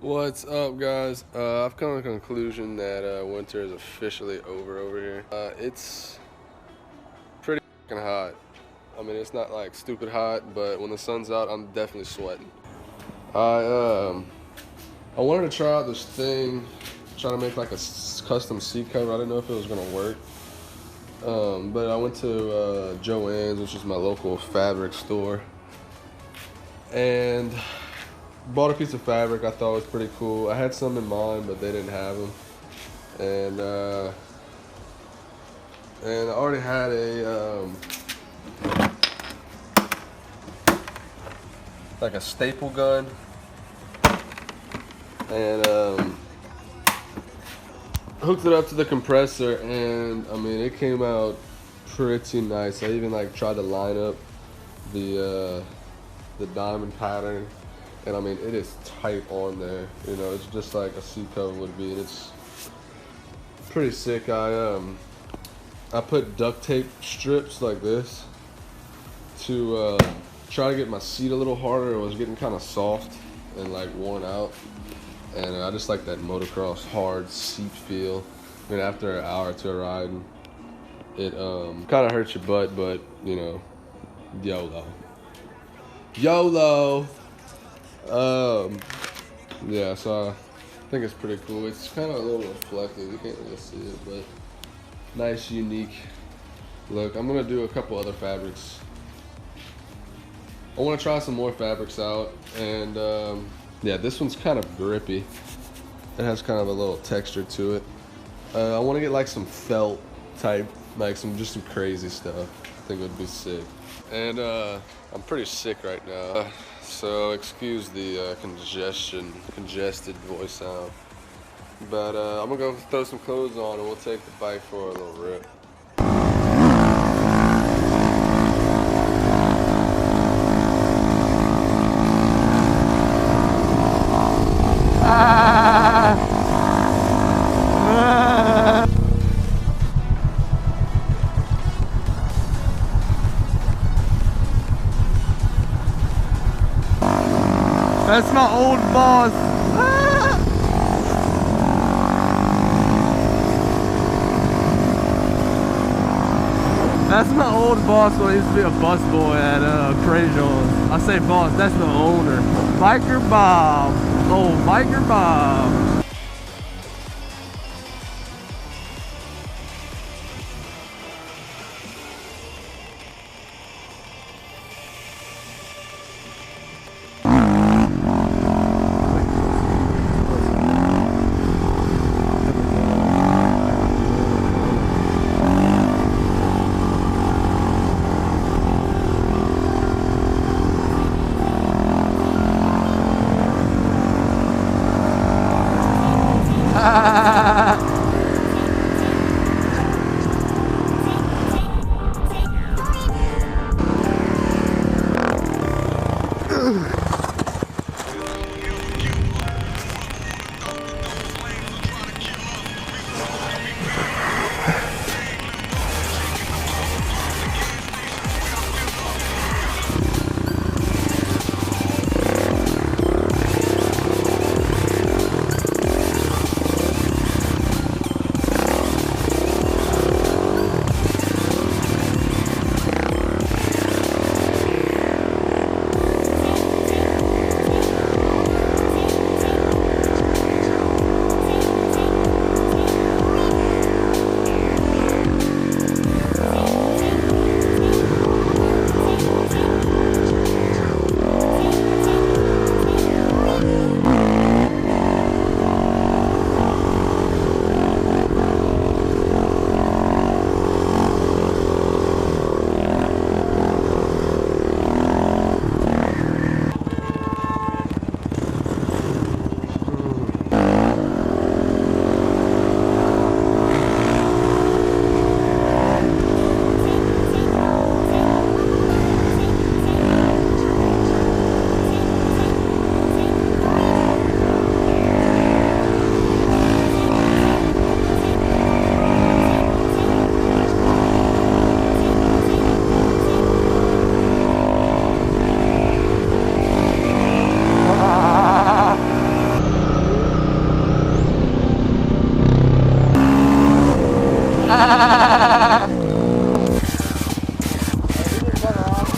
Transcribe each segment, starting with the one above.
What's up, guys? I've come to the conclusion that winter is officially over here. It's pretty fucking hot. I mean, it's not like stupid hot, but when the sun's out, I'm definitely sweating. I wanted to try out this thing, try to make like a custom seat cover. I didn't know if it was gonna work, but I went to Joann's, which is my local fabric store, and bought a piece of fabric I thought was pretty cool. I had some in mind, but they didn't have them. And I already had like a staple gun. And hooked it up to the compressor, and I mean, it came out pretty nice. I even like tried to line up the diamond pattern. And I mean, it is tight on there. You know, it's just like a seat cover would be, and it's pretty sick. I put duct tape strips like this to try to get my seat a little harder. It was getting kind of soft and like worn out, and I just like that motocross hard seat feel. I mean, after an hour or two of riding, it kind of hurts your butt, but you know, YOLO. Yeah, so I think it's pretty cool. It's kind of a little reflective. You can't really see it, but nice, unique look. I'm gonna do a couple other fabrics. I want to try some more fabrics out, and yeah, this one's kind of grippy. It has kind of a little texture to it. I want to get like some felt type, like some crazy stuff. I think it would be sick. And I'm pretty sick right now, so excuse the congested voice sound. But I'm gonna go throw some clothes on, and we'll take the bike for a little rip. That's my old boss. That's my old boss when I used to be a busboy at Prejean's. I say boss, that's the owner. Biker Bob. Oh, Biker Bob.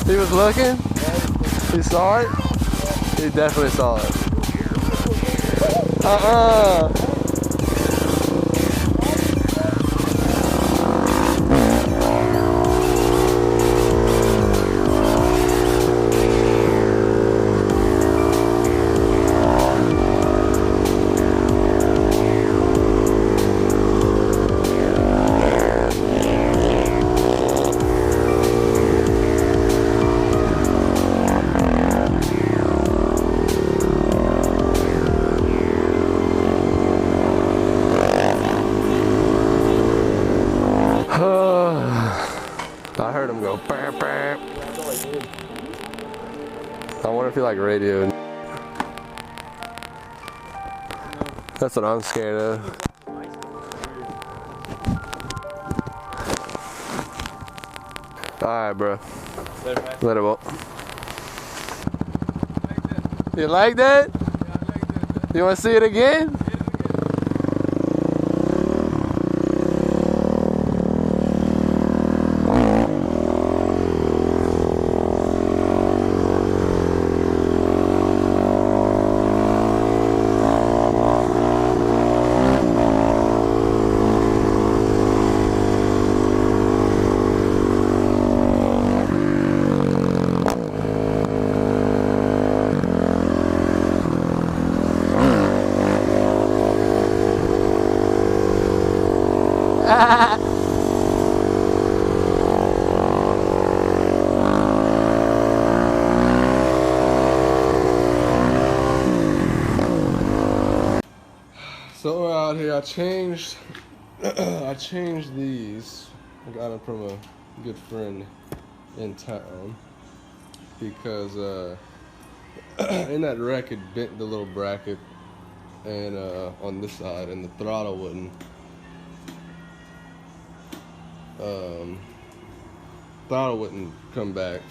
He was looking? He saw it? He definitely saw it. I heard him go. Bam, bam. I wonder if he like radioed. That's what I'm scared of. Alright, bro. Let it walk. You like that? You want to see it again? So we're out here. I changed these. I got them from a good friend in town because in that wreck it bent the little bracket and on this side, and the throttle wouldn't come back.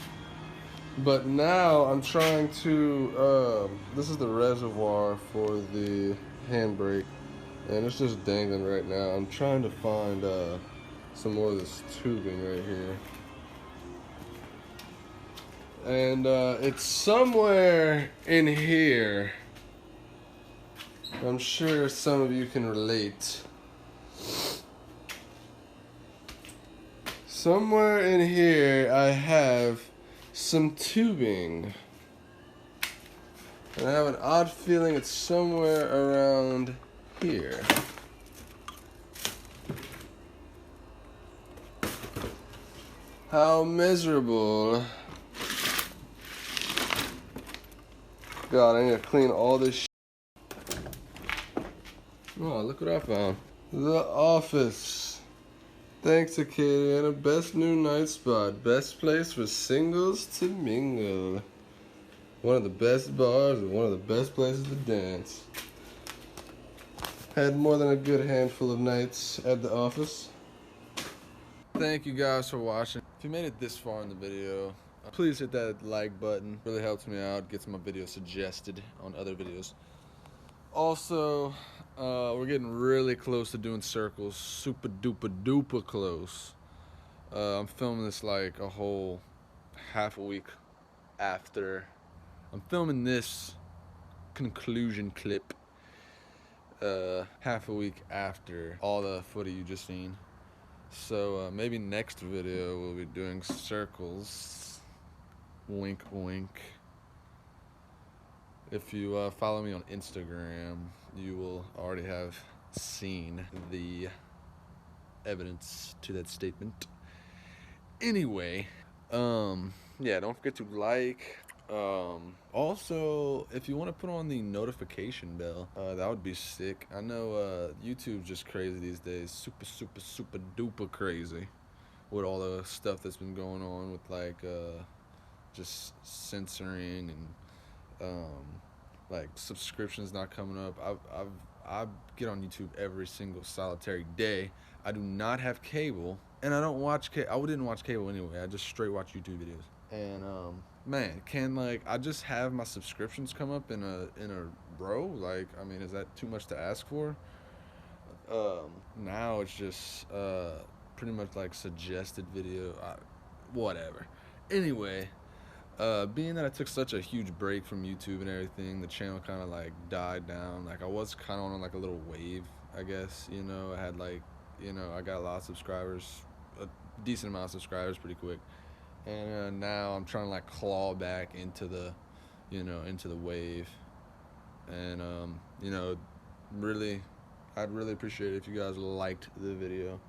But now I'm trying to this is the reservoir for the handbrake, and it's just dangling right now. I'm trying to find some more of this tubing right here, and it's somewhere in here. I'm sure some of you can relate. Somewhere in here I have some tubing, and I have an odd feeling it's somewhere around here. How miserable. God, I need to clean all this shit. Oh, look what I found. The office. Thanks, Acadia. Best new night spot. Best place for singles to mingle. One of the best bars and one of the best places to dance. Had more than a good handful of nights at the office. Thank you guys for watching. If you made it this far in the video, please hit that like button. Really helps me out, gets my video suggested on other videos. Also, we're getting really close to doing circles. Super duper duper close. I'm filming this like a whole half a week after. I'm filming this conclusion clip half a week after all the footage you just seen. So maybe next video we'll be doing circles. Wink wink. If you follow me on Instagram, you will already have seen the evidence to that statement. Anyway, yeah, don't forget to like. Also, if you want to put on the notification bell, that would be sick. I know YouTube's just crazy these days. Super duper crazy with all the stuff that's been going on with like just censoring and like subscriptions not coming up. I get on YouTube every single solitary day. I do not have cable, and I don't watch I didn't watch cable anyway. I just straight watch YouTube videos. And man, can like I just have my subscriptions come up in a row? Like, I mean, is that too much to ask for? Now it's just pretty much like suggested video, whatever. Anyway, Being that I took such a huge break from YouTube and everything, the channel kind of like died down. Like I was kind of on like a little wave, I guess. You know, I had like, you know, I got a lot of subscribers, a decent amount of subscribers pretty quick. And now I'm trying to like claw back into the, you know, into the wave. And, you know, really, I'd really appreciate it if you guys liked the video.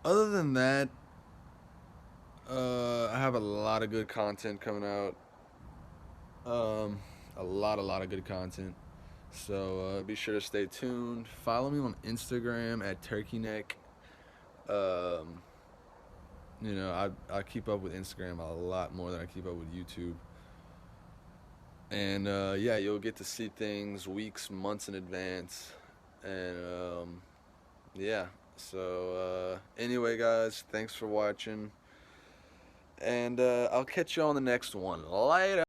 Other than that, I have a lot of good content coming out. A lot of good content. So be sure to stay tuned. Follow me on Instagram at turkeyneck. Um, you know, I keep up with Instagram a lot more than I keep up with YouTube. And yeah, you'll get to see things weeks, months in advance. And yeah. So anyway, guys, thanks for watching. And I'll catch you on the next one. Later.